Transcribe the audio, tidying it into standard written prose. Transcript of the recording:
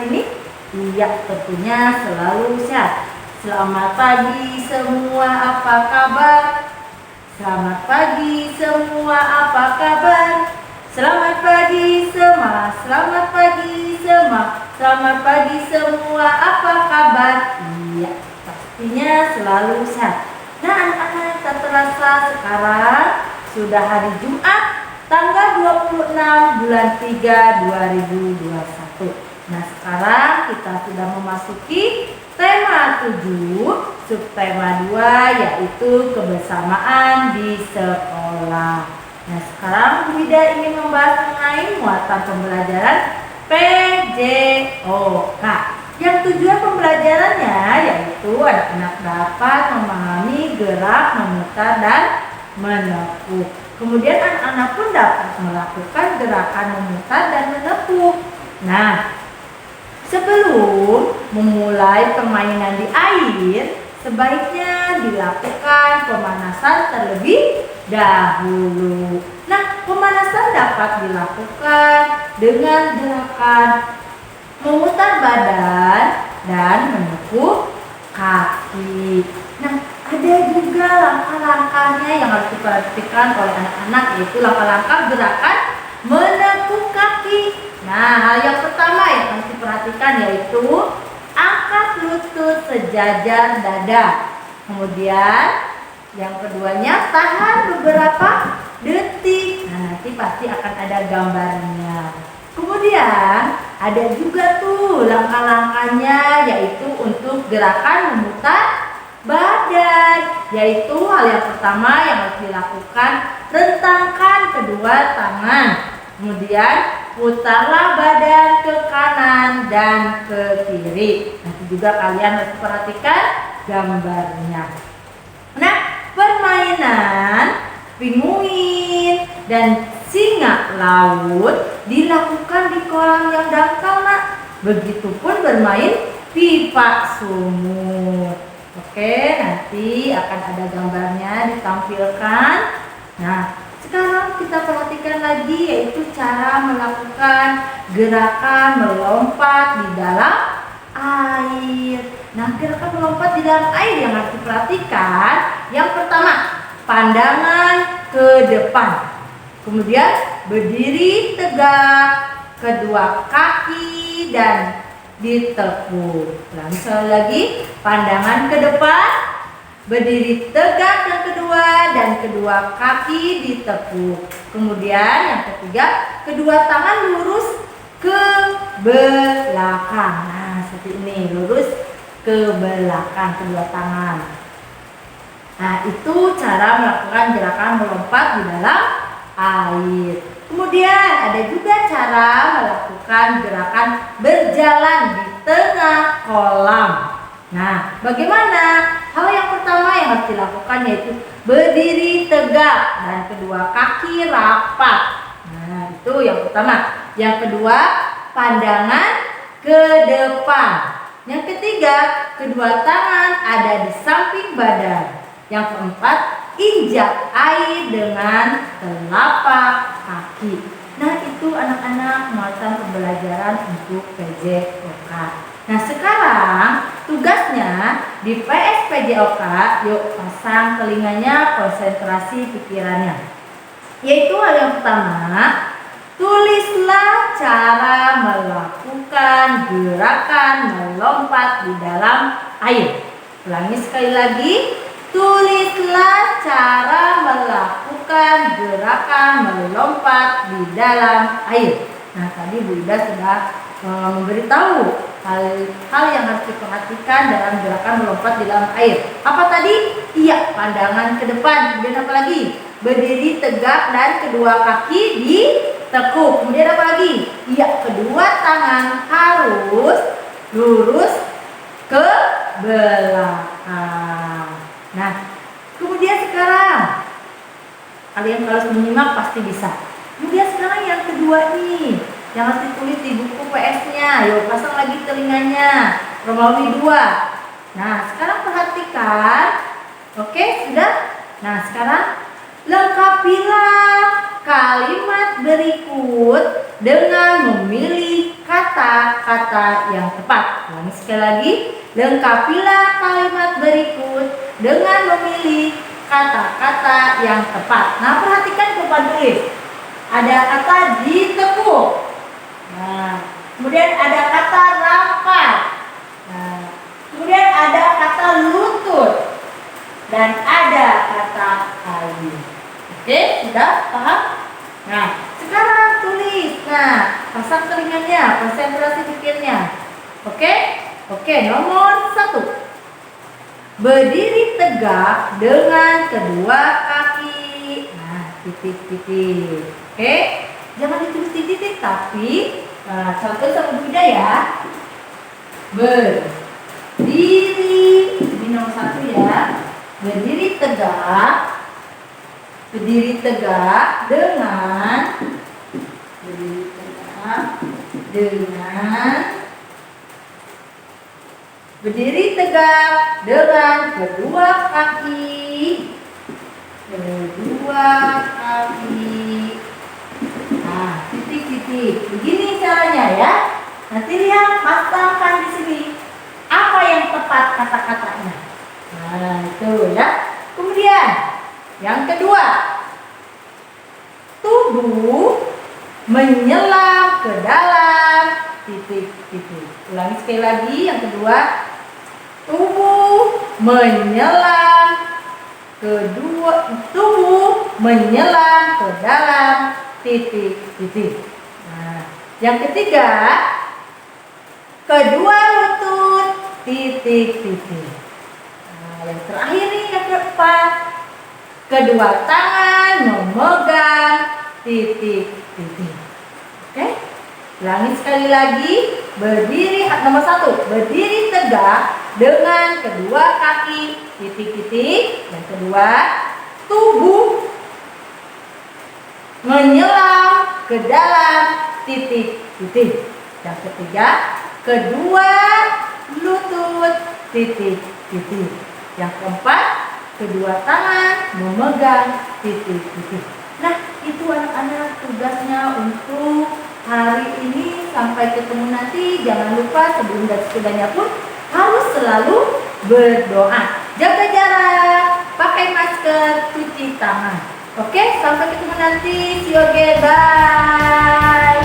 hari ini? Iya, tentunya selalu sehat. Selamat pagi semua, apa kabar? Selamat pagi semua, apa kabar? Selamat pagi semua, selamat pagi semua, selamat pagi semua, apa kabar? Iya, pastinya selalu sehat. Nah anak-anak, tak terasa sekarang sudah hari Jumat tanggal 26 bulan 3 2021. Nah sekarang kita sudah memasuki tema 7, subtema 2, yaitu kebersamaan di sekolah. Nah sekarang Bu Ida ingin membahas mengenai muatan pembelajaran PJOK. Yang tujuan pembelajarannya yaitu anak-anak dapat memahami gerak, memutar, dan menekuk. Kemudian anak-anak pun dapat melakukan gerakan memutar dan menekuk. Nah, sebelum memulai permainan di air, sebaiknya dilakukan pemanasan terlebih dahulu. Nah, pemanasan dapat dilakukan dengan gerakan memutar badan dan menekuk kaki. Nah, ada juga langkah-langkahnya yang harus diperhatikan oleh anak-anak, yaitu langkah-langkah gerakan menekuk kaki. Nah, hal yang pertama yang harus diperhatikan yaitu angkat lutut sejajar dada. Kemudian yang keduanya tahan beberapa detik. Nah, nanti pasti akan ada gambarnya. Kemudian ada juga tuh langkah-langkahnya, yaitu untuk gerakan memutar badan, yaitu hal yang pertama yang harus dilakukan, rentangkan kedua tangan. Kemudian putarlah badan ke kanan dan ke kiri. Nanti juga kalian harus perhatikan gambarnya. Nah, permainan pinguin dan singa laut dilakukan di kolam yang dangkal, nak. Begitupun bermain pipa sumur. Oke, nanti akan ada gambarnya ditampilkan. Nah, sekarang kita perhatikan lagi, yaitu cara melakukan gerakan melompat di dalam air. Nah, gerakan melompat di dalam air yang harus diperhatikan, yang pertama, pandangan ke depan. Kemudian berdiri tegak, kedua kaki dan ditekuk. Sekali lagi, pandangan ke depan, berdiri tegak yang kedua, dan kedua kaki ditekuk. Kemudian yang ketiga, kedua tangan lurus ke belakang. Nah, seperti ini, lurus ke belakang kedua tangan. Nah, itu cara melakukan gerakan melompat di dalam air. Kemudian ada juga cara melakukan gerakan berjalan di tengah kolam. Nah, bagaimana? Hal yang pertama yang harus dilakukan yaitu berdiri tegak dan kedua kaki rapat. Nah, itu yang pertama. Yang kedua, pandangan ke depan. Yang ketiga, kedua tangan ada di samping badan. Yang keempat, injak air dengan telapak kaki. Nah, itu anak-anak muatan pembelajaran untuk PJOK. Nah, sekarang tugasnya di PS PJOK, yuk pasang telinganya, konsentrasi pikirannya. Yaitu hal yang pertama, tulislah cara melakukan gerakan melompat di dalam air. Ulangi sekali lagi. Tulislah cara melakukan gerakan melompat di dalam air. Nah, tadi Bu Ida sudah memberitahu hal yang harus diperhatikan dalam gerakan melompat di dalam air. Apa tadi? Iya, pandangan ke depan. Kemudian apa lagi? Berdiri tegak dan kedua kaki ditekuk. Kemudian apa lagi? Iya, kedua tangan harus lurus ke belakang. Nah, kemudian sekarang kalian kalau menyimak pasti bisa. Kemudian sekarang yang kedua nih, yang harus ditulis di buku PS-nya. Yuk pasang lagi telinganya. Romawi 2. Nah, sekarang perhatikan. Oke, sudah? Nah, sekarang lengkapilah kalimat berikut dengan memilih kata kata-kata yang tepat. Ulangi sekali lagi. Lengkapilah kalimat berikut dengan memilih kata-kata yang tepat. Nah, perhatikan papan tulis. Ada kata ditekuk. Nah, kemudian ada kata rapat. Nah, kemudian ada kata lutut. Dan ada kata kayu. Oke, sudah paham? Nah, sekarang tulis. Nah, pasang telingannya, konsentrasi pikirnya. Oke, nomor 1. Berdiri tegak dengan kedua kaki. Nah, titik-titik. Oke, jangan ditulis titik-titik, tapi contoh sama beda ya. Berdiri, ini nomor 1 ya. Berdiri tegak dengan berdiri tegak dengan kedua kaki. Nah, titik-titik. Begini caranya ya. Nanti lihat, pasangkan di sini. Apa yang tepat kata-katanya? Nah, itu ya. Kemudian, yang kedua. Tubuh menyelam ke dalam titik-titik. Ulangi sekali lagi yang kedua. Tubuh menyelam ke dalam titik-titik. Nah, yang ketiga, kedua lutut titik-titik. Nah, yang terakhir nih yang keempat, kedua tangan memegang titik-titik. Oke? Ulangi sekali lagi. Berdiri, nomor 1, berdiri tegak dengan kedua kaki titik-titik. Yang kedua, tubuh menyelam ke dalam titik-titik. Yang ketiga, kedua lutut titik-titik. Yang keempat, kedua tangan memegang titik-titik. Nah, itu anak-anak tugasnya untuk hari ini. Sampai ketemu nanti. Jangan lupa sebelum dan sesudahnya pun harus selalu berdoa. Jaga jarak, pakai masker, cuci tangan. Oke, sampai ketemu nanti. See you again. Bye.